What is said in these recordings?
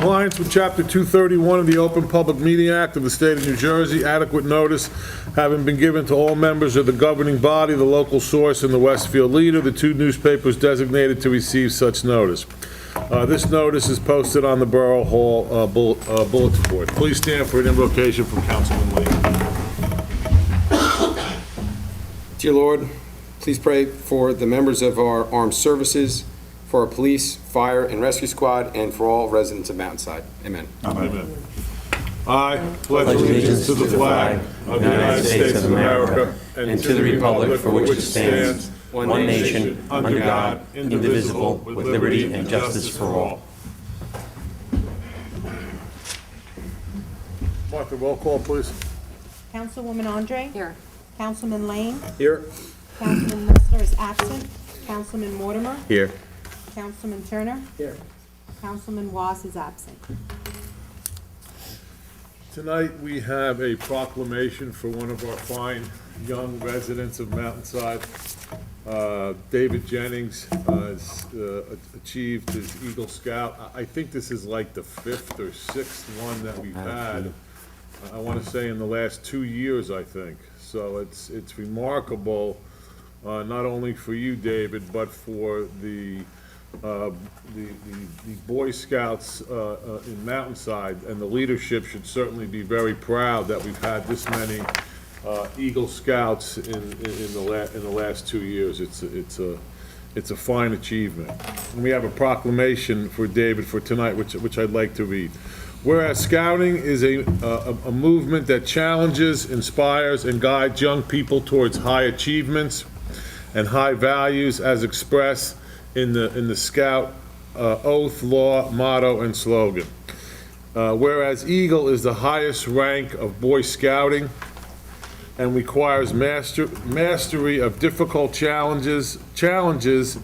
compliance with Chapter 231 of the Open Public Meeting Act of the State of New Jersey, adequate notice having been given to all members of the governing body, the local source, and the Westfield Leader, the two newspapers designated to receive such notice. This notice is posted on the Borough Hall bulletin board. Please stand for an invocation from Councilman Lee. Dear Lord, please pray for the members of our armed services, for our police, fire, and rescue squad, and for all residents of Mountainside. Amen. Amen. I pledge allegiance to the flag of the United States of America and to the republic for which it stands, one nation, under God, indivisible, with liberty and justice for all. Martha, roll call, please. Councilwoman Andre? Here. Councilman Lane? Here. Councilman Lister is absent. Councilman Mortimer? Here. Councilman Turner? Here. Councilman Was is absent. Tonight, we have a proclamation for one of our fine young residents of Mountainside. David Jennings has achieved his Eagle Scout. I think this is like the 5th or 6th one that we've had. I want to say in the last 2 years, I think. So it's remarkable, not only for you, David, but for the Boy Scouts in Mountainside, and the leadership should certainly be very proud that we've had this many Eagle Scouts in the last 2 years. It's a fine achievement. And we have a proclamation for David for tonight, which I'd like to read. Whereas scouting is a movement that challenges, inspires, and guides young people towards high achievements and high values as expressed in the Scout oath, law, motto, and slogan. Whereas Eagle is the highest rank of Boy Scouting and requires mastery of difficult challenges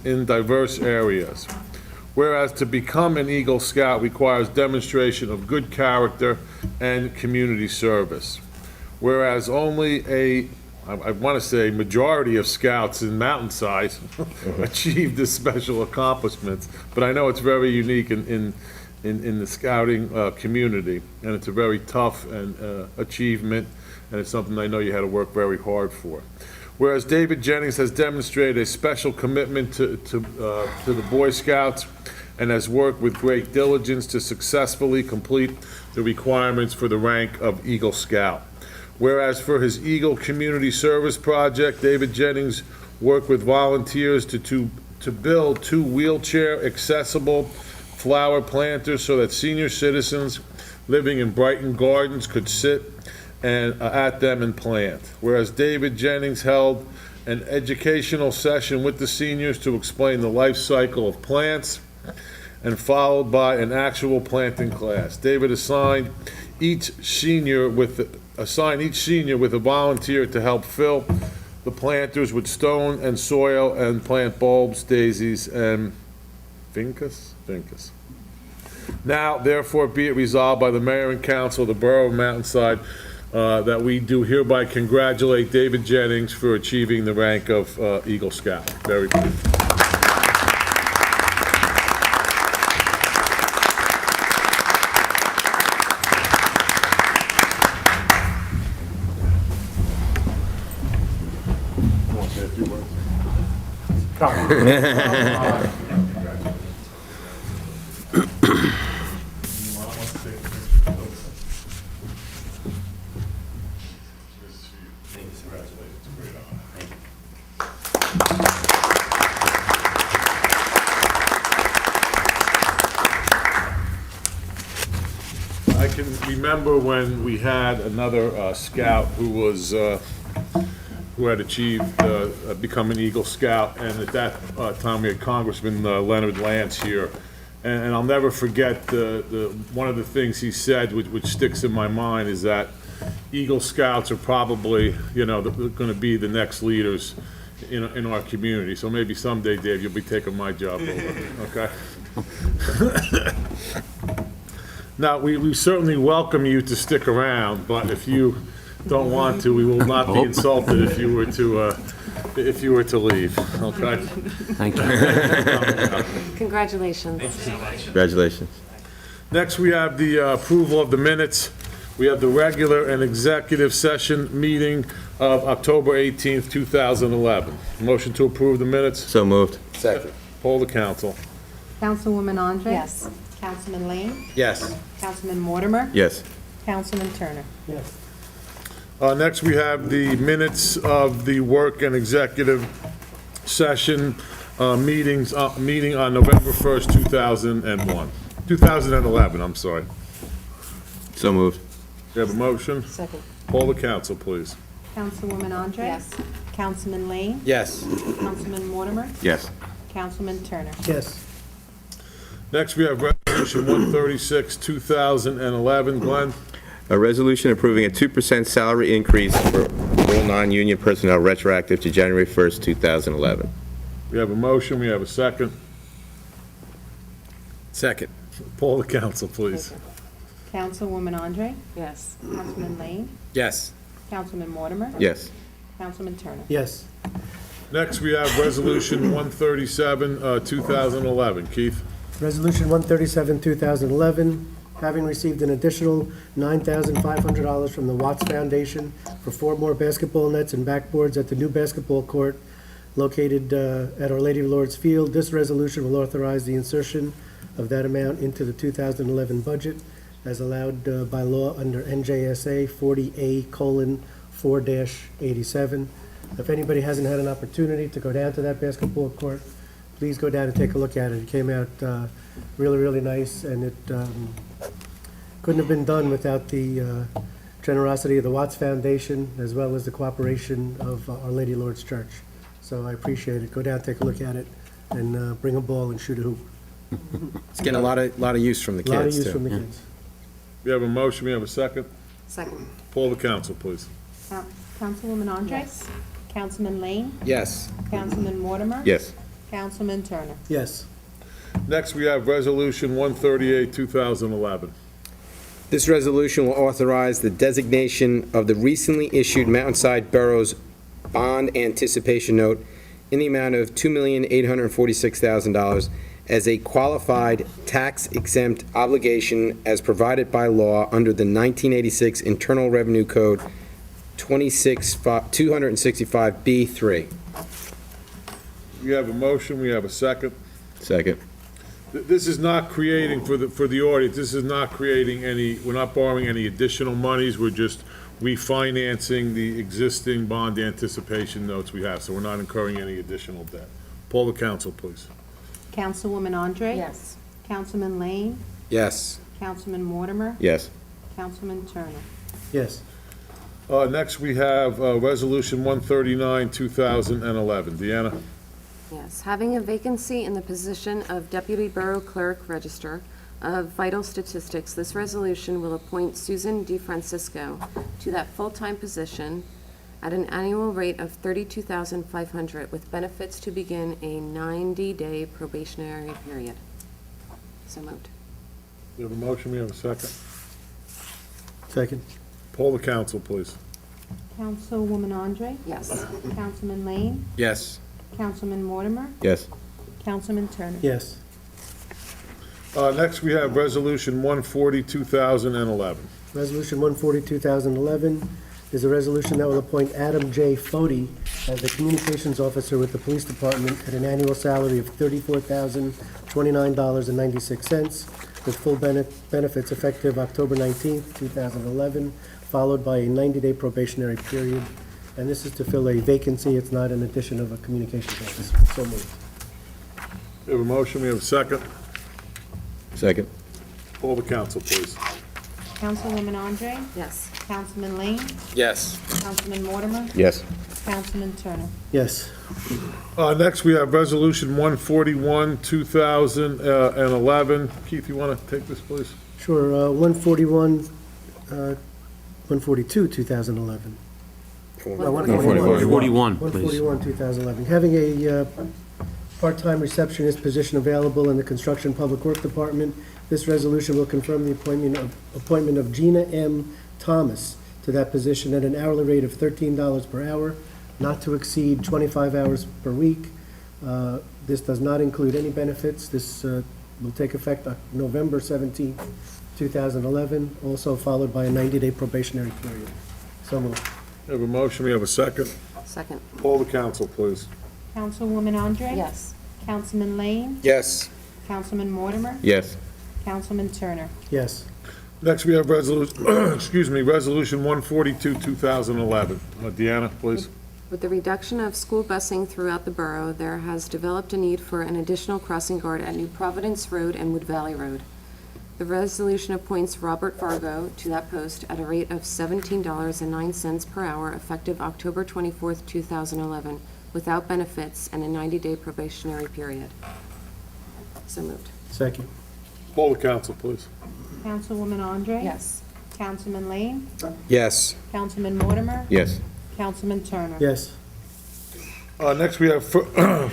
in diverse areas. Whereas to become an Eagle Scout requires demonstration of good character and community service. Whereas only I want to say majority of Scouts in Mountainside achieve this special accomplishments, but I know it's very unique in the Scouting community, and it's a very tough achievement, and it's something I know you had to work very hard for. Whereas David Jennings has demonstrated a special commitment to the Boy Scouts and has worked with great diligence to successfully complete the requirements for the rank of Eagle Scout. Whereas for his Eagle Community Service Project, David Jennings worked with volunteers to build 2 wheelchair-accessible flower planters so that senior citizens living in Brighton Gardens could sit at them and plant. Whereas David Jennings held an educational session with the seniors to explain the life cycle of plants, and followed by an actual planting class. David assigned each senior with a volunteer to help fill the planters with stone and soil and plant bulbs, daisies, and vincus. Now, therefore, be it resolved by the Mayor and Council of the Borough of Mountainside that we do hereby congratulate David Jennings for achieving the rank of Eagle Scout. Very good. I can remember when we had another scout who had achieved become an Eagle Scout, and at that time we had Congressman Leonard Lance here, and I'll never forget one of the things he said, which sticks in my mind, is that Eagle Scouts are probably, going to be the next leaders in our community. So maybe someday, Dave, you'll be taking my job over. Okay. Now, we certainly welcome you to stick around, but if you don't want to, we will not be insulted if you were to leave. Okay. Congratulations. Congratulations. Next, we have the approval of the minutes. We have the regular and executive session meeting of October 18th, 2011. Motion to approve the minutes. So moved. Second. Poll the council. Councilwoman Andre? Yes. Councilman Lane? Yes. Councilman Mortimer? Yes. Councilman Turner? Yes. Next, we have the minutes of the work and executive session meeting on November 1st, 2011, I'm sorry. So moved. You have a motion? Second. Poll the council, please. Councilwoman Andre? Yes. Councilman Lane? Yes. Councilman Mortimer? Yes. Councilman Turner? Yes. Next, we have Resolution 136, 2011. Glenn? A resolution approving a 2% salary increase for all non-union personnel retroactive to January 1st, 2011. We have a motion, we have a second. Second. Poll the council, please. Councilwoman Andre? Yes. Councilman Lane? Yes. Councilman Mortimer? Yes. Councilman Turner? Yes. Next, we have Resolution 137, 2011. Keith? Resolution 137, 2011, having received an additional $9,500 from the Watts Foundation for 4 more basketball nets and backboards at the new basketball court located at Our Lady of Lourdes Field, this resolution will authorize the insertion of that amount into the 2011 budget as allowed by law under NJSA 40A:4-87. If anybody hasn't had an opportunity to go down to that basketball court, please go down and take a look at it. It came out really, really nice, and it couldn't have been done without the generosity of the Watts Foundation, as well as the cooperation of Our Lady of Lourdes Church. So I appreciate it. Go down, take a look at it, and bring a ball and shoot a hoop. It's getting a lot of use from the A lot of kids, use too. from the kids. We have a motion, we have a second. Second. Poll the council, please. Councilwoman Andre? Yes. Councilman Lane? Yes. Councilman Mortimer? Yes. Councilman Turner? Yes. Next, we have Resolution 138, 2011. This resolution will authorize the designation of the recently issued Mountainside Borough's bond anticipation note in the amount of $2,846,000 as a qualified tax-exempt obligation as provided by law under the 1986 Internal Revenue Code 265B3. We have a motion, we have a second. Second. This is not creating, for the audience, this is not creating any, we're not borrowing any additional monies, we're just refinancing the existing bond anticipation notes we have, so we're not incurring any additional debt. Poll the council, please. Councilwoman Andre? Yes. Councilman Lane? Yes. Councilman Mortimer? Yes. Councilman Turner? Yes. Next, we have Resolution 139, 2011. Deanna? Yes. Having a vacancy in the position of Deputy Borough Clerk Register of Vital Statistics, this resolution will appoint Susan DeFrancisco to that full-time position at an annual rate of $32,500 with benefits to begin a 90-day probationary period. So moved. We have a motion, we have a second. Second. Poll the council, please. Councilwoman Andre? Yes. Councilman Lane? Yes. Councilman Mortimer? Yes. Councilman Turner? Yes. Next, we have Resolution 140, 2011. Resolution 140, 2011 is a resolution that will appoint Adam J. Fody as the Communications Officer with the Police Department at an annual salary of $34,029.96 with full benefits effective October 19th, 2011, followed by a 90-day probationary period. And this is to fill a vacancy. It's not an addition of a communications officer. So moved. We have a motion, we have a second. Second. Poll the council, please. Councilwoman Andre? Yes. Councilman Lane? Yes. Councilman Mortimer? Yes. Councilman Turner? Yes. Next, we have Resolution 141, 2011. Keith, you want to take this, please? Sure. 142, 2011. 41, please. 141, 2011. Having a part-time receptionist position available in the Construction Public Work Department, this resolution will confirm the appointment of Gina M. Thomas to that position at an hourly rate of $13 per hour, not to exceed 25 hours per week. This does not include any benefits. This will take effect on November 17, 2011, also followed by a 90-day probationary period. So moved. We have a motion, we have a second. Second. Poll the council, please. Councilwoman Andre? Yes. Councilman Lane? Yes. Councilman Mortimer? Yes. Councilman Turner? Yes. Next, we have resolution, Resolution 142, 2011. Deanna, please. With the reduction of school busing throughout the borough, there has developed a need for an additional crossing guard at New Providence Road and Wood Valley Road. The resolution appoints Robert Vargo to that post at a rate of $17.09 per hour effective October 24th, 2011, without benefits and a 90-day probationary period. So moved. Second. Poll the council, please. Councilwoman Andre? Yes. Councilman Lane? Yes. Councilman Mortimer? Yes. Councilman Turner? Yes. Next, we have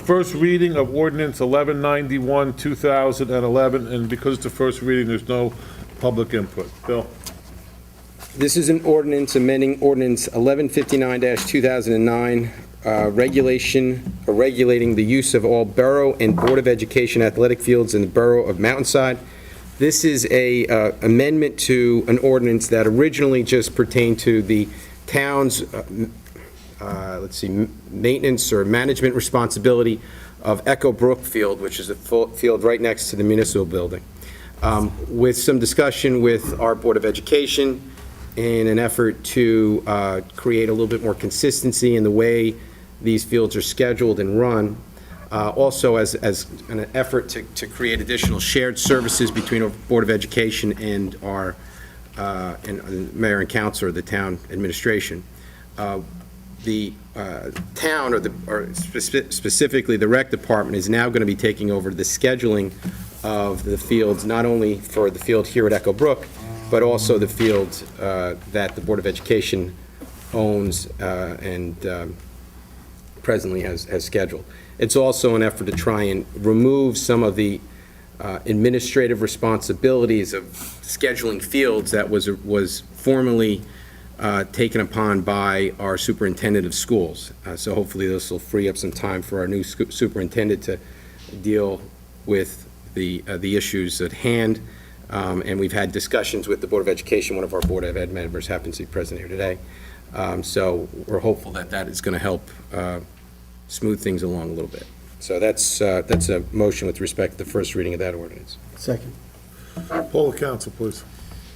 first reading of ordinance 1191, 2011, and because it's the first reading, there's no public input. Bill? This is an ordinance amending ordinance 1159-2009, regulating the use of all Borough and Board of Education athletic fields in the Borough of Mountainside. This is a amendment to an ordinance that originally just pertained to the town's maintenance or management responsibility of Echo Brook Field, which is a field right next to the municipal building. With some discussion with our Board of Education in an effort to create a little bit more consistency in the way these fields are scheduled and run, also as an effort to create additional shared services between our Board of Education and our and mayor and council, or the town administration. The town, or specifically the rec department, is now going to be taking over the scheduling of the fields, not only for the field here at Echo Brook, but also the field that the Board of Education owns and presently has scheduled. It's also an effort to try and remove some of the administrative responsibilities of scheduling fields that was formerly taken upon by our superintendent of schools. So hopefully this will free up some time for our new superintendent to deal with the issues at hand. And we've had discussions with the Board of Education. One of our Board of Ed members happens to be present here today. So we're hopeful that that is going to help smooth things along a little bit. So that's a motion with respect to the first reading of that ordinance. Second. Poll the council, please.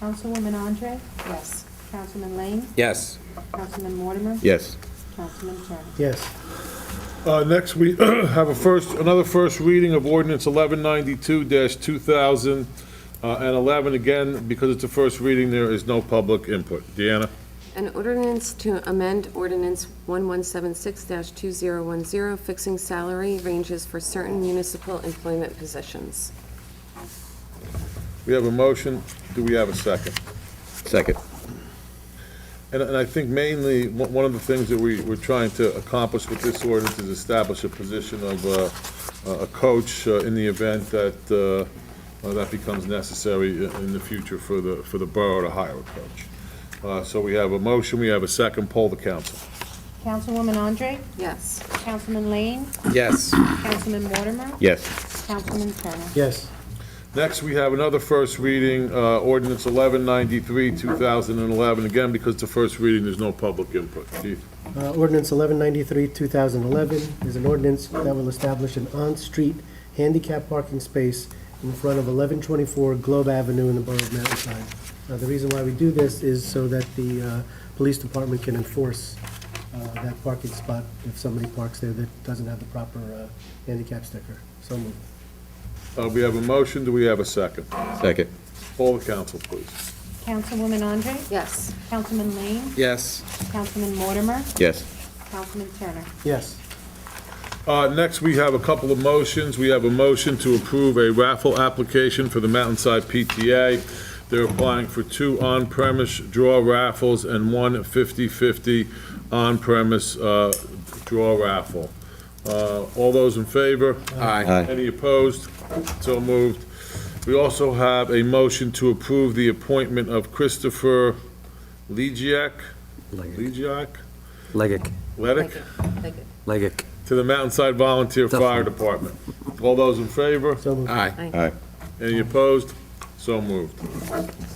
Councilwoman Andre? Yes. Councilman Lane? Yes. Councilman Mortimer? Yes. Councilman Turner? Yes. Next, we have another first reading of ordinance 1192-2011. Again, because it's a first reading, there is no public input. Deanna? An ordinance to amend ordinance 1176-2010, fixing salary ranges for certain municipal employment positions. We have a motion. Do we have a second? Second. And I think mainly, one of the things that we're trying to accomplish with this ordinance is establish a position of a coach in the event that that becomes necessary in the future for the borough to hire a coach. So we have a motion, we have a second. Poll the council. Councilwoman Andre? Yes. Councilman Lane? Yes. Councilman Mortimer? Yes. Councilman Turner? Yes. Next, we have another first reading, ordinance 1193-2011. Again, because it's a first reading, there's no public input. Chief? Ordinance 1193, 2011 is an ordinance that will establish an on-street handicap parking space in front of 1124 Globe Avenue in the borough of Mountainside. The reason why we do this is so that the police department can enforce that parking spot if somebody parks there that doesn't have the proper handicap sticker. So moved. We have a motion, do we have a second? Second. Poll the council, please. Councilwoman Andre? Yes. Councilman Lane? Yes. Councilman Mortimer? Yes. Councilman Turner? Yes. Next, we have a couple of motions. We have a motion to approve a raffle application for the Mountainside PTA. They're applying for 2 on-premise draw raffles and 1 50-50 on-premise draw raffle. All those in favor? Aye. Any opposed? So moved. We also have a motion to approve the appointment of Christopher Legiak Legic. to the Mountainside Volunteer Fire Department. All those in favor? So moved. Aye. Aye. Any opposed? So moved.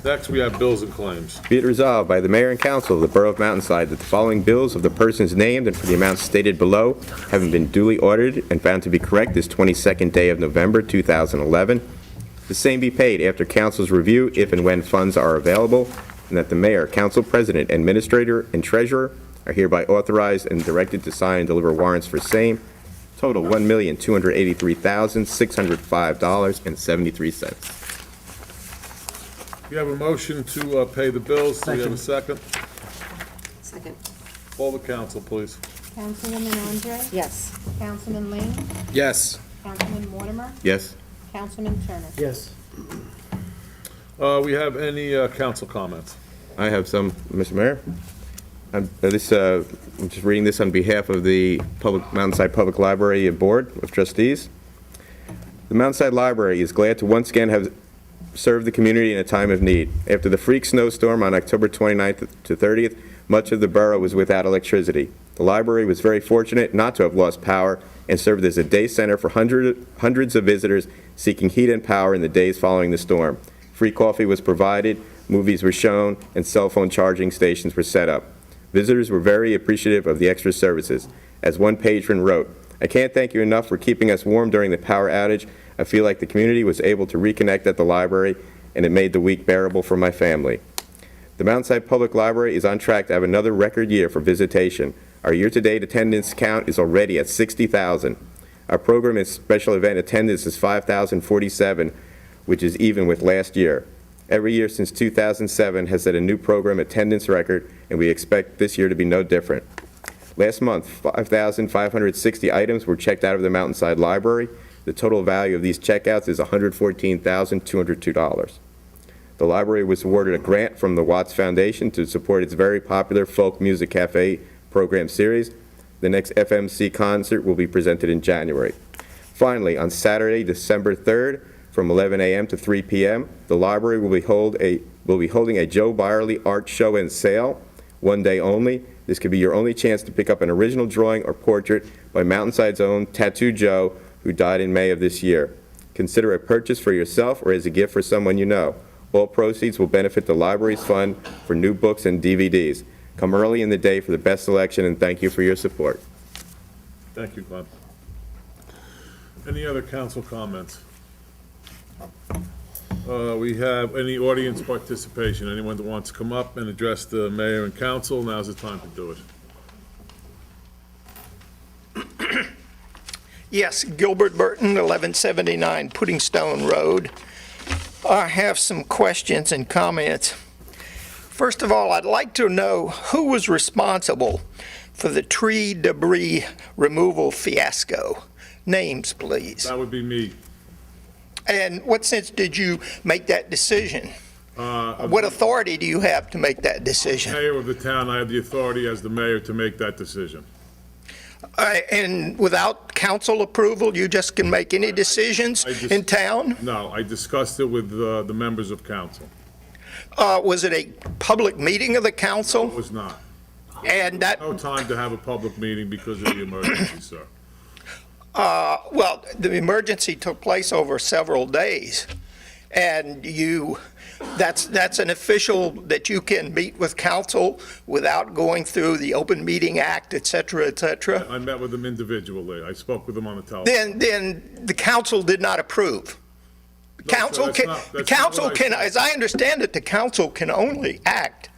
Next, we have bills and claims. Be it resolved by the Mayor and Council of the Borough of Mountainside that the following bills of the persons named and for the amounts stated below, having been duly audited and found to be correct this 22nd day of November 2011, the same be paid after council's review if and when funds are available, and that the mayor, council president, administrator, and treasurer are hereby authorized and directed to sign and deliver warrants for same. Total $1,283,605.73. We have a motion to pay the bills. Do we have a second? Second. Call the council, please. Councilwoman Andre? Yes. Councilman Lane? Yes. Councilman Mortimer? Yes. Councilman Turner? Yes. We have any council comments? I have some, Mr. Mayor. I'm just reading this on behalf of the Mountainside Public Library Board of Trustees. The Mountainside Library is glad to once again have served the community in a time of need. After the freak snowstorm on October 29th to 30th, much of the borough was without electricity. The library was very fortunate not to have lost power and served as a day center for hundreds of visitors seeking heat and power in the days following the storm. Free coffee was provided, movies were shown, and cell phone charging stations were set up. Visitors were very appreciative of the extra services. As one patron wrote, "I can't thank you enough for keeping us warm during the power outage. I feel like the community was able to reconnect at the library, and it made the week bearable for my family." The Mountainside Public Library is on track to have another record year for visitation. Our year-to-date attendance count is already at 60,000. Our program and special event attendance is 5,047, which is even with last year. Every year since 2007 has set a new program attendance record, and we expect this year to be no different. Last month, 5,560 items were checked out of the Mountainside Library. The total value of these checkouts is $114,202. The library was awarded a grant from the Watts Foundation to support its very popular folk music cafe program series. The next FMC concert will be presented in January. Finally, on Saturday, December 3rd, from 11 a.m. to 3 p.m., the library will be holding a Joe Byerly art show and sale, one day only. This could be your only chance to pick up an original drawing or portrait by Mountainside's own Tattoo Joe, who died in May of this year. Consider a purchase for yourself or as a gift for someone you know. All proceeds will benefit the library's fund for new books and DVDs. Come early in the day for the best selection, and thank you for your support. Thank you, Glenn. Any other council comments? We have any audience participation? Anyone that wants to come up and address the mayor and council, now's the time to do it. Yes, Gilbert Burton, 1179 Pudding Stone Road. I have some questions and comments. First of all, I'd like to know who was responsible for the tree debris removal fiasco. Names, please. That would be me. And what sense did you make that decision? What authority do you have to make that decision? Mayor of the town, I have the authority as the mayor to make that decision. And without council approval, you just can make any decisions in town? No, I discussed it with the members of council. Was it a public meeting of the council? It was not. And that, No time to have a public meeting because of the emergency, sir. well, the emergency took place over several days. And that's an official that you can meet with council without going through the Open Meeting Act, et cetera, et cetera. I met with them individually. I spoke with them on the telephone. Then the council did not approve. Council that's can, not- the that's not council what I can, said. as I understand it, the council can only act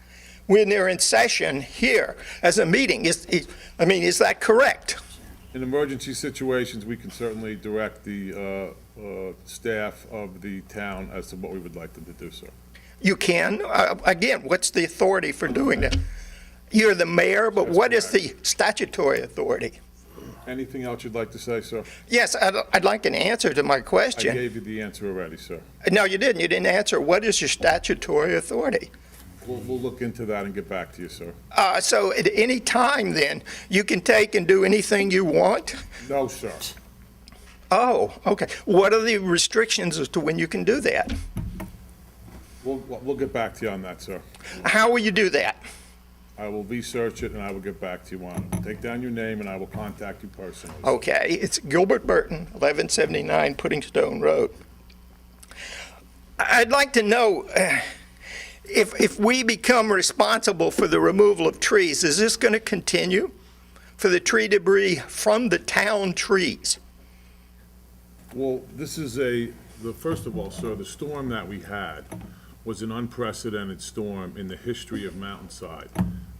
when they're in session here as a meeting. Is that correct? In emergency situations, we can certainly direct the staff of the town as to what we would like them to do, sir. You can. Again, what's the authority for doing that? You're the mayor, but what is the statutory authority? Anything else you'd like to say, sir? Yes, I'd like an answer to my I question. gave you the answer already, sir. No, you didn't. You didn't answer. What is your statutory authority? We'll look into that and get back to you, sir. So at any time, then, you can take and do anything you want? No, sir. Oh, okay. What are the restrictions as to when you can do that? We'll get back to you on that, sir. How will you do that? I will research it and I will get back to you on it. Take down your name and I will contact you personally. Okay, it's Gilbert Burton, 1179 Pudding Stone Road. I'd like to know, if we become responsible for the removal of trees, is this going to continue for the tree debris from the town trees? Well, this is first of all, sir, the storm that we had was an unprecedented storm in the history of Mountainside.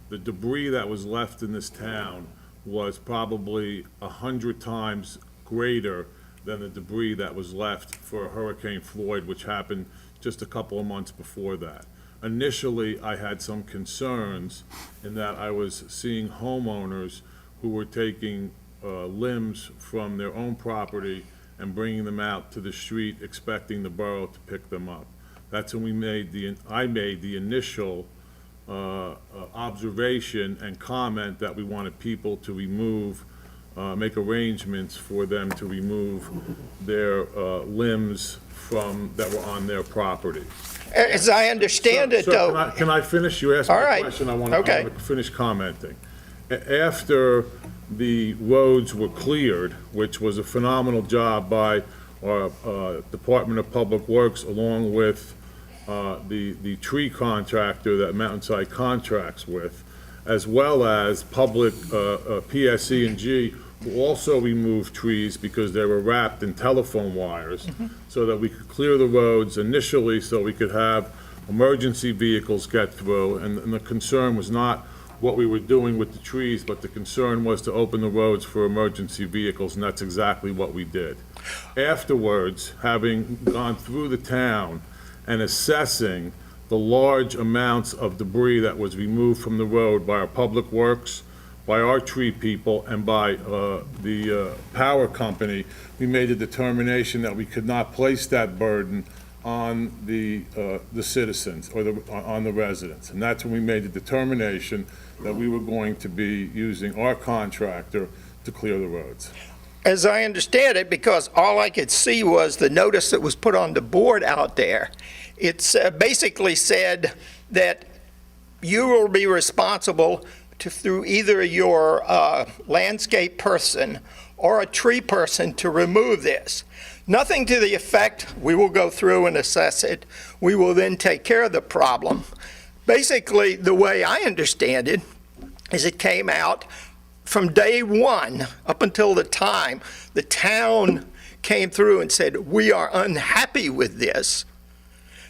The debris that was left in this town was probably 100 times greater than the debris that was left for Hurricane Floyd, which happened just a couple of months before that. Initially, I had some concerns in that I was seeing homeowners who were taking limbs from their own property and bringing them out to the street, expecting the borough to pick them up. That's when I made the initial observation and comment that we wanted people to remove, make arrangements for them to remove their limbs that were on their property. As I understand it, Sir, though. can I finish? You asked me All a right. question. I want Okay. to finish commenting. After the roads were cleared, which was a phenomenal job by our Department of Public Works, along with the tree contractor that Mountainside contracts with, as well as public PSE&G, who also removed trees because they were wrapped in telephone wires, so that we could clear the roads initially, so we could have emergency vehicles get through. And the concern was not what we were doing with the trees, but the concern was to open the roads for emergency vehicles, and that's exactly what we did. Afterwards, having gone through the town and assessing the large amounts of debris that was removed from the road by our public works, by our tree people, and by the power company, we made a determination that we could not place that burden on the citizens or on the residents. And that's when we made the determination that we were going to be using our contractor to clear the roads. As I understand it, because all I could see was the notice that was put on the board out there, it's basically said that you will be responsible through either your landscape person or a tree person to remove this. Nothing to the effect, we will go through and assess it, we will then take care of the problem. Basically, the way I understand it is it came out from day one up until the time the town came through and said, we are unhappy with this,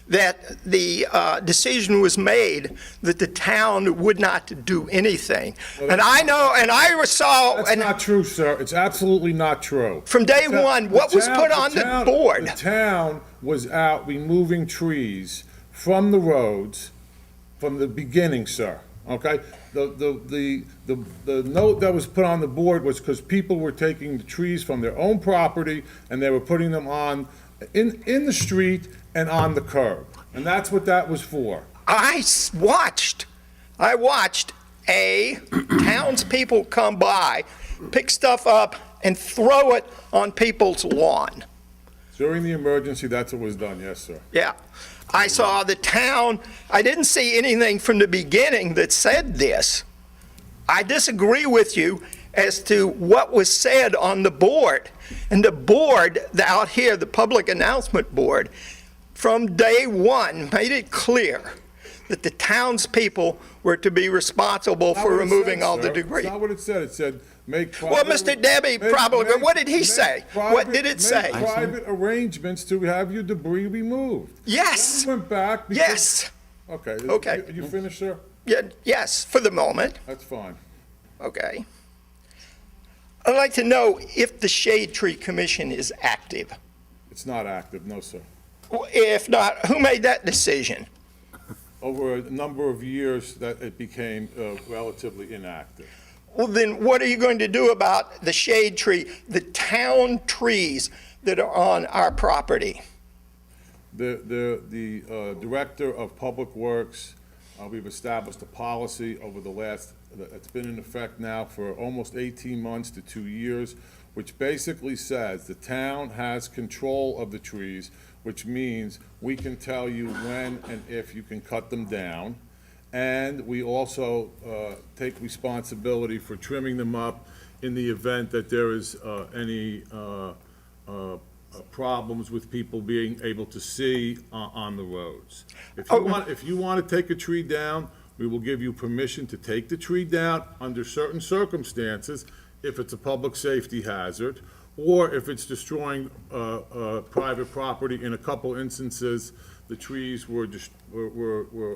that the decision was made that the town would not do anything. And I know, and I saw. That's not true, sir. It's absolutely not true. From day one, what was put on the board? The town was out removing trees from the roads from the beginning, sir, okay? The note that was put on the board was because people were taking the trees from their own property and they were putting them in the street and on the curb. And that's what that was for. I watched townspeople come by, pick stuff up, and throw it on people's lawn. During the emergency, that's what was done, yes, sir. Yeah. I saw the town, I didn't see anything from the beginning that said this. I disagree with you as to what was said on the board. And the board out here, the public announcement board, from day one made it clear that the townspeople were to be responsible for removing all the debris. That's not what it said. It said, make private... Well, Mr. Debbie probably, but what did he say? What did it say? Make private arrangements to have your debris removed. Yes. Then we went back because... Yes. Okay. Okay. You finished, sir? Yeah, yes, for the moment. That's fine. Okay. I'd like to know if the Shade Tree Commission is active. It's not active, no, sir. If not, who made that decision? Over a number of years, that it became relatively inactive. Well, then what are you going to do about the shade tree, the town trees that are on our property? The Director of Public Works, we've established a policy over it's been in effect now for almost 18 months to 2 years, which basically says the town has control of the trees, which means we can tell you when and if you can cut them down. And we also take responsibility for trimming them up in the event that there is any problems with people being able to see on the roads. Oh. If you want to take a tree down, we will give you permission to take the tree down under certain circumstances, if it's a public safety hazard, or if it's destroying private property. In a couple instances, the trees were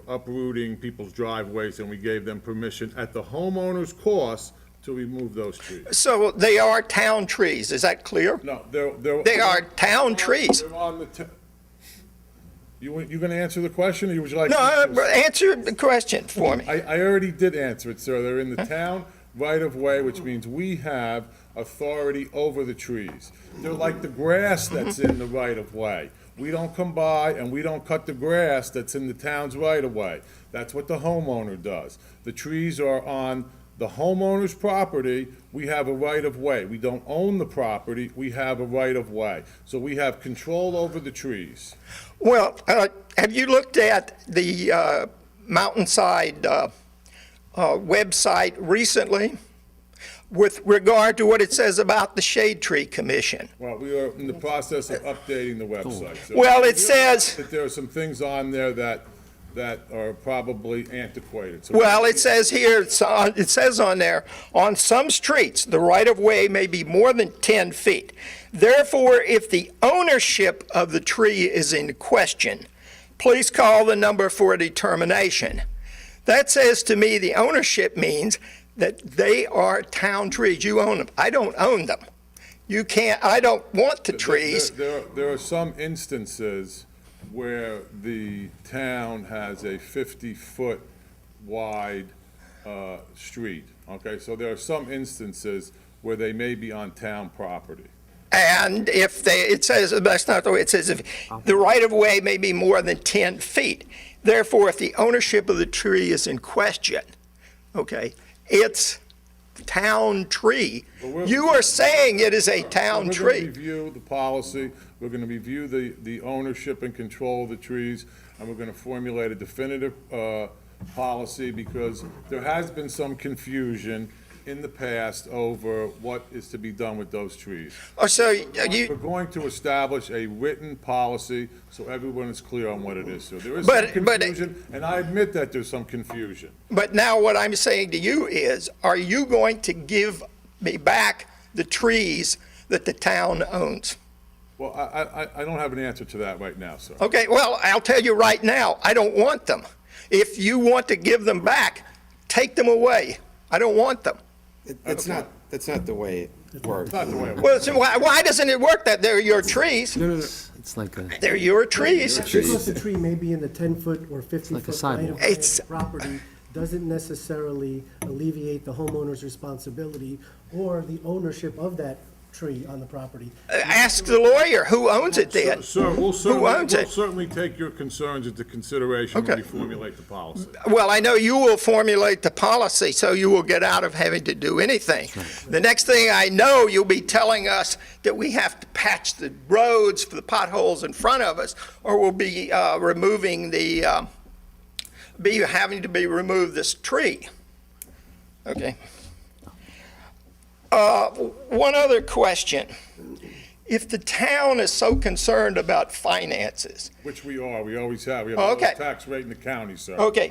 uprooting people's driveways, and we gave them permission at the homeowner's cost to remove those trees. So they are town trees, is that clear? No, They are town trees. They're on the you gonna answer the question, or would you like? No, me to? answer the question for me. I already did answer it, sir. They're in the town right-of-way, which means we have authority over the trees. They're like the grass that's in the right-of-way. We don't come by and we don't cut the grass that's in the town's right-of-way. That's what the homeowner does. The trees are on the homeowner's property. We have a right-of-way. We don't own the property, we have a right-of-way. So we have control over the trees. Well, have you looked at the Mountainside website recently with regard to what it says about the Shade Tree Commission? Well, we are in the process of updating the website. So Well, it says- that there are some things on there that are probably antiquated. So Well, it says here, it says on there, on some streets, the right-of-way may be more than 10 feet. Therefore, if the ownership of the tree is in question, please call the number for a determination. That says to me the ownership means that they are town trees. You own them. I don't own them. You can't, I don't want the trees. There are some instances where the town has a 50-foot wide street, okay? So there are some instances where they may be on town property. And if they, it says, that's not the way, it says if the right-of-way may be more than 10 feet. Therefore, if the ownership of the tree is in question, okay, it's town tree. You are saying it is a town We're tree. going to review the policy, we're going to review the ownership and control of the trees, and we're going to formulate a definitive policy, because there has been some confusion in the past over what is to be done with those trees. Oh, so We're you, going to establish a written policy so everyone is clear on what it is. So there is But- some but- confusion, and I admit that there's some confusion. but now what I'm saying to you is, are you going to give me back the trees that the town owns? Well, I don't have an answer to that right now, sir. Okay, well, I'll tell you right now, I don't want them. If you want to give them back, take them away. I don't want them. That's not the way it works. Not the way it works. Well, so why doesn't it work that they're your trees? It's like a, They're your trees. Because the tree may be in the 10-foot or like a 50-foot sidewalk. right of It's- way property, doesn't necessarily alleviate the homeowner's responsibility or the ownership of that tree on the property. Ask the lawyer, who owns it then? Sir, we'll owns it? certainly take your concerns into consideration when Okay. we formulate the policy. Well, I know you will formulate the policy, so you will get out of having to do anything. The next thing I know, you'll be telling us that we have to patch the roads for the potholes in front of us, or we'll be removing the, having to be remove this tree. Okay. One other question. If the town is so concerned about finances, Which we always have. We have the Okay. lowest tax rate in the county, sir. okay,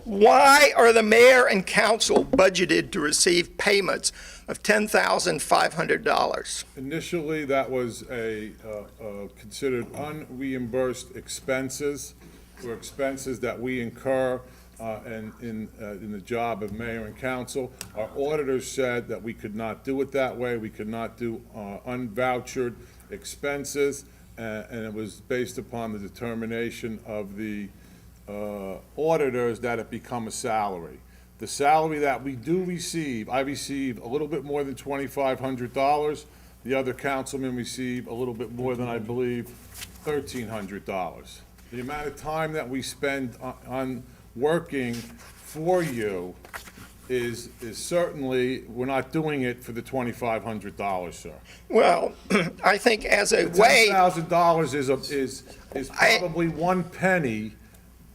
why are the mayor and council budgeted to receive payments of $10,500? Initially, that was considered unreimbursed expenses, or expenses that we incur in the job of mayor and council. Our auditors said that we could not do it that way. We could not do unvouchered expenses, and it was based upon the determination of the auditors that it become a salary. The salary that we do receive, I receive a little bit more than $2,500. The other councilmen receive a little bit more than, I believe, $1,300. The amount of time that we spend on working for you is certainly, we're not doing it for the $2,500, sir. Well, I think as a way, $10,000 is probably one penny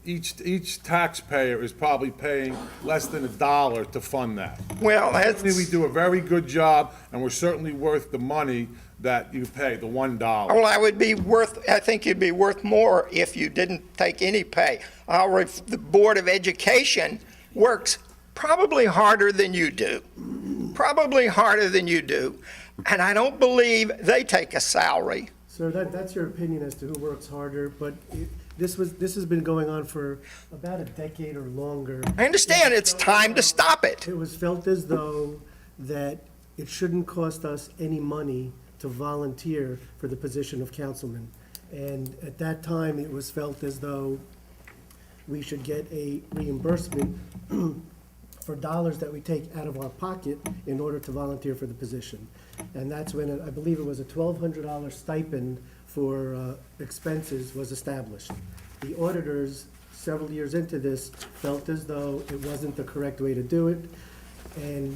each taxpayer is probably paying less than $1 to fund that. Well, Certainly, we that's, do a very good job, and we're certainly worth the money that you pay, the $1. well, I think you'd be worth more if you didn't take any pay. The Board of Education works probably harder than you do. Probably harder than you do. And I don't believe they take a salary. Sir, that's your opinion as to who works harder, but this has been going on for about a decade or longer. I understand it's time to stop it. It was felt as though that it shouldn't cost us any money to volunteer for the position of councilman. And at that time, it was felt as though we should get a reimbursement for dollars that we take out of our pocket in order to volunteer for the position. And that's when, I believe it was a $1,200 stipend for expenses was established. The auditors, several years into this, felt as though it wasn't the correct way to do it, and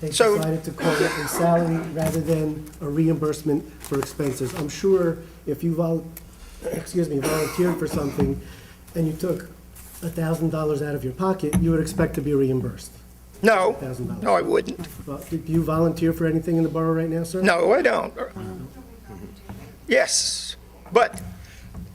they So- decided to call it a salary rather than a reimbursement for expenses. I'm sure if you volunteered for something and you took $1,000 out of your pocket, you would expect to be reimbursed. No, $1,000. no, I wouldn't. Well, do you volunteer for anything in the borough right now, sir? No, I don't. Yes, but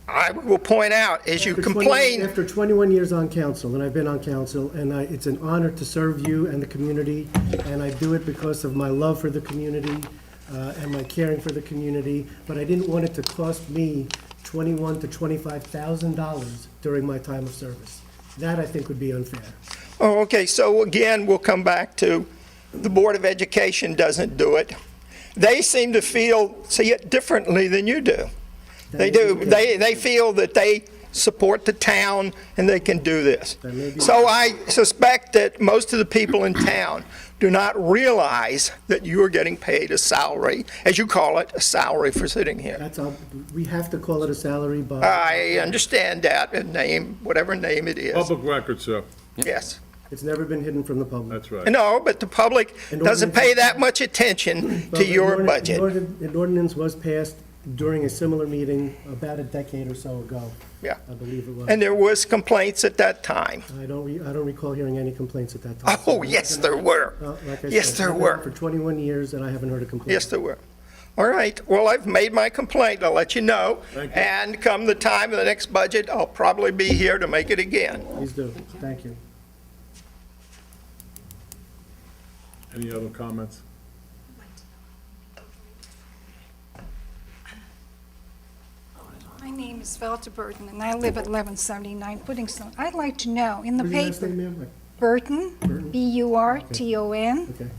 I will point out, as you After 21 complain, After 21 years on council, and I've been on council, and it's an honor to serve you and the community, and I do it because of my love for the community and my caring for the community, but I didn't want it to cost me $21,000 to $25,000 during my time of service. That, I think, would be unfair. oh, okay, so again, we'll come back to the Board of Education doesn't do it. They seem to see it differently than you do. They do. They feel that they support the town and they can do this. That may be- So I suspect that most of the people in town do not realize that you are getting paid a salary, as you call it, a salary for sitting here. That's all, we have to call it a salary, but I understand that, a name, whatever name it is. Public record, sir. Yes. it's never been hidden from the public. That's right. No, but the public An doesn't ordinance- pay that much attention Well, to your an budget. An ordinance was passed during a similar meeting about a decade or so ago. Yeah. I believe it was. And there was complaints at that time. I don't recall hearing any complaints at that time. Oh, yes, there were. Like I Yes, said, there I've been were. For 21 years, and I haven't heard a complaint. Yes, there were. All right, well, I've made my complaint, I'll let you know. Thank you. And come the time of the next budget, I'll probably be here to make it again. Please do. Thank you. Any other comments? My name is Velta Burton, and I live at 1179 Puddingstone. I'd like to know, in the What's your last paper, name, ma'am? Burton, B-U-R-T-O-N, Okay.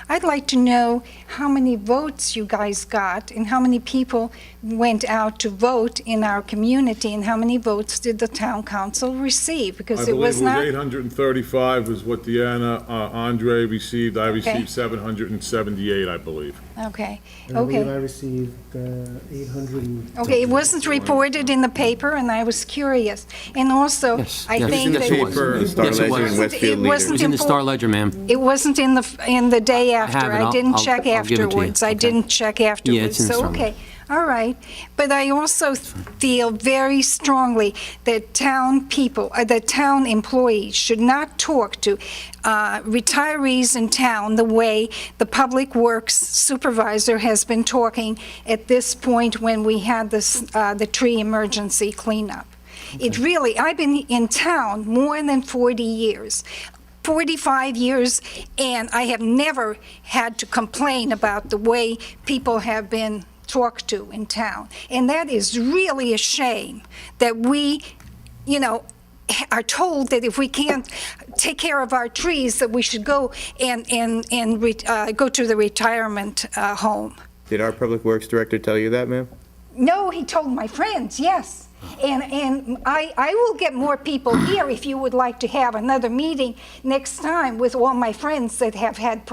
I'd like to know how many votes you guys got, and how many people went out to vote in our community, and how many votes did the town council receive? I Because it believe was it was not... 835 is what Deanna, Andre received. I Okay. received 778, I believe. Okay, And I believe I okay. received 800 and... Okay, it wasn't reported in the paper, and I was curious. And also, Yes, I yes. think Yes, that... it was. The Star Yes, it Ledger and was. Westfield It Leader. wasn't It was in the impor- Star Ledger, ma'am. It wasn't in the day after. have it. I didn't I'll check give it to you. afterwards. I Okay. didn't check afterwards. it's in the So, Star okay, all right. But I also feel very strongly that town people, that town employees should not talk to retirees in town the way the Public Works Supervisor has been talking at this point when we had this, the tree emergency cleanup. It really, I've been in town more than 40 years. 45 years, and I have never had to complain about the way people have been talked to in town. And that is really a shame that we, you know, are told that if we can't take care of our trees, that we should go and go to the retirement home. Did our Public Works Director tell you that, ma'am? No, he told my friends, yes. And I will get more people here if you would like to have another meeting next time with all my friends that have had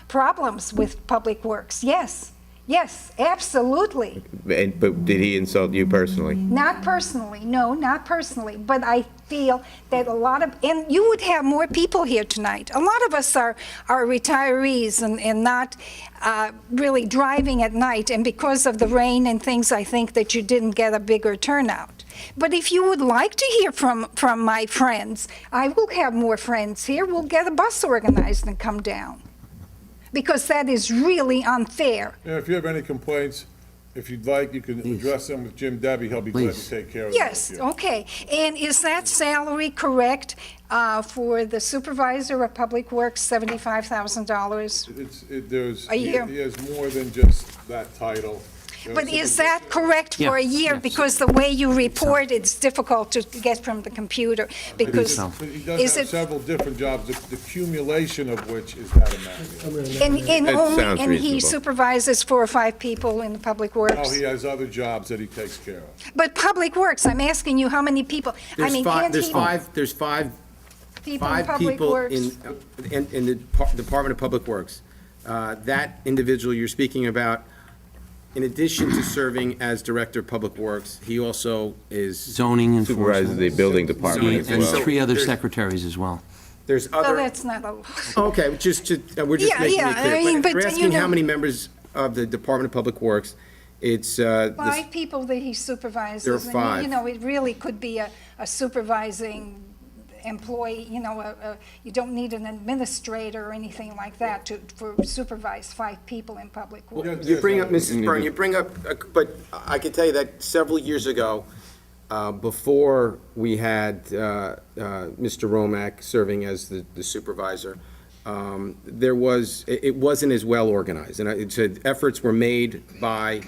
problems with Public Works. Yes, Yes, absolutely. But did he insult you personally? Not personally, no, not personally, but I feel that a lot of, and you would have more people here tonight. A lot of us are retirees and not really driving at night, and because of the rain and things, I think that you didn't get a bigger turnout. But if you would like to hear from my friends, I will have more friends here. We'll get a bus organized and come down, because that is really unfair. Yeah, if you have any complaints, if you'd like, you can address them with Jim Debbie, he'll be glad to take care of them. Yes, with you. okay. And is that salary correct for the supervisor of Public Works, $75,000? There's, A year. he has more than just that title. But is that correct for a year? yes. Because the way you report, it's difficult to get from the computer, because He is does have it- several different jobs, the accumulation of which is that amount. And That only, sounds and he reasonable. supervises 4 or 5 people in the Public No, Works? he has other jobs that he takes care of. But Public Works, I'm asking you, how many people? I mean, can't he... There's five people in five Public people Works? in the Department of Public Works. That individual you're speaking about, in addition to serving as Director of Public Works, he also is, Zoning Supervises the enforcement. building department as And well. 3 other There's- secretaries as well. there's Well, other, that's not a... okay, we're just Yeah, making yeah, it clear. I mean, But but, you're you asking how know- many members of the Department of Public Works, it's, this- 5 people that he supervises. There are and, 5. You know, it really could be a supervising employee, you know, you don't need an administrator or anything like that to supervise 5 people in Public Works. You bring up, Mrs. Byrne, you bring up, but I can tell you that several years ago, before we had Mr. Romack serving as the supervisor, there was, it wasn't as well organized, and it said efforts were made by.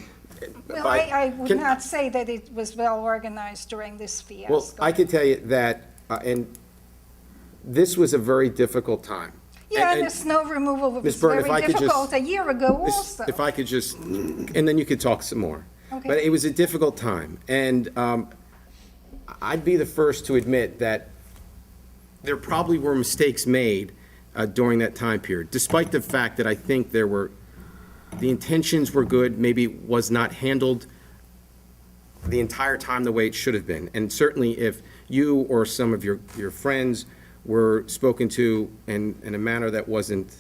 Well, by- I would can- not say that it was well organized during this fiasco. Well, I can tell you that, and this was a very difficult time. Yeah, and- and the snow removal was Ms. Byrne, if very I could just- difficult a year ago This- also. If I could just, and then you could talk some more. Okay. But it was a difficult time, and I'd be the first to admit that there probably were mistakes made during that time period, despite the fact that I think the intentions were good, maybe was not handled the entire time the way it should have been. And certainly if you or some of your friends were spoken to in a manner that wasn't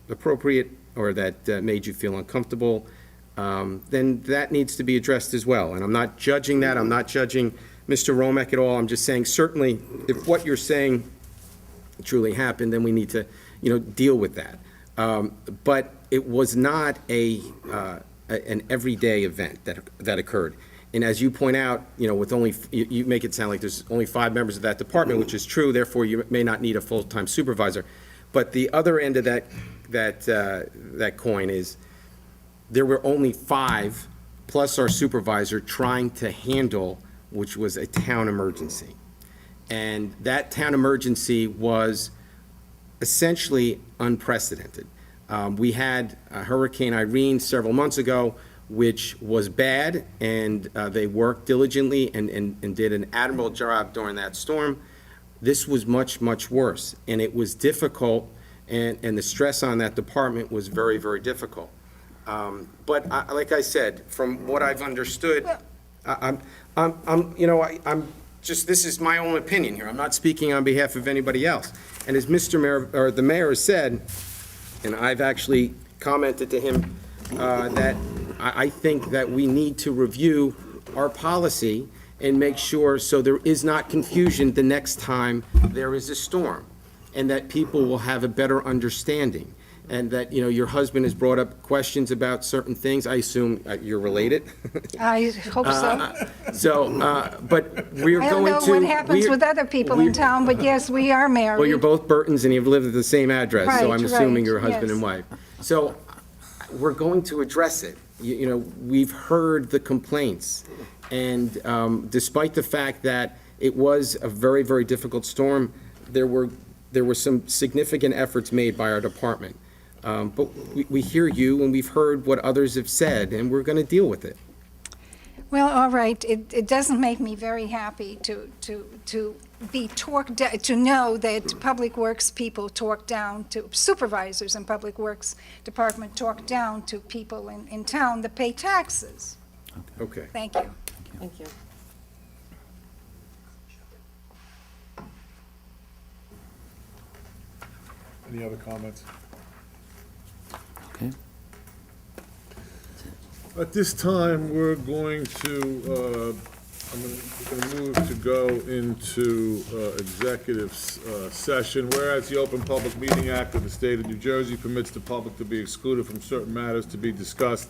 appropriate or that made you feel uncomfortable, then that needs to be addressed as well. And I'm not judging that, I'm not judging Mr. Romack at all, I'm just saying certainly if what you're saying truly happened, then we need to, deal with that. But it was not an everyday event that occurred. And as you point out, with only, you make it sound like there's only 5 members of that department, which is true, therefore you may not need a full-time supervisor. But the other end of that coin is, there were only 5, plus our supervisor, trying to handle, which was a town emergency. And that town emergency was essentially unprecedented. We had Hurricane Irene several months ago, which was bad, and they worked diligently and did an admirable job during that storm. This was much, much worse, and it was difficult, and the stress on that department was very, very difficult. But like I said, from what I've understood, I'm just, this is my own opinion here. I'm not speaking on behalf of anybody else. And as Mr. Mayor, or the mayor has said, and I've actually commented to him, that I think that we need to review our policy and make sure so there is not confusion the next time there is a storm, and that people will have a better understanding. And that, your husband has brought up questions about certain things. I assume you're related. I hope so. So, but we're I going don't to. know what happens with other people in town, but yes, we are married. Well, you're both Burtons and you've lived at the same address, so Right, I'm assuming right, you're husband and yes. wife. So we're going to address it. We've heard the complaints. And despite the fact that it was a very, very difficult storm, there were some significant efforts made by our department. But we hear you and we've heard what others have said, and we're going to deal with it. Well, all right, it doesn't make me very happy to be talked, to know that Public Works people talk down to, supervisors in Public Works Department talk down to people in town that pay taxes. Okay. Thank you. Thank you. Any other comments? Okay. At this time, we're going to, we're gonna move to go into executive session. Whereas the Open Public Meeting Act of the State of New Jersey permits the public to be excluded from certain matters to be discussed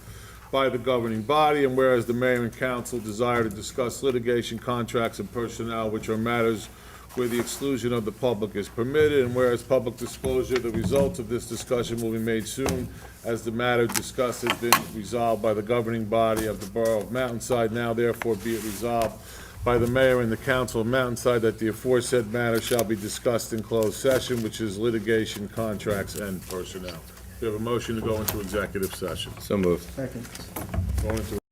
by the governing body, and whereas the mayor and council desire to discuss litigation, contracts, and personnel, which are matters where the exclusion of the public is permitted, and whereas public disclosure of the results of this discussion will be made soon as the matter discussed has been resolved by the governing body of the Borough of Mountainside, now therefore be it resolved by the mayor and the council of Mountainside that the aforesaid matter shall be discussed in closed session, which is litigation, contracts, and personnel. We have a motion to go into executive session. So moved. Second. Go into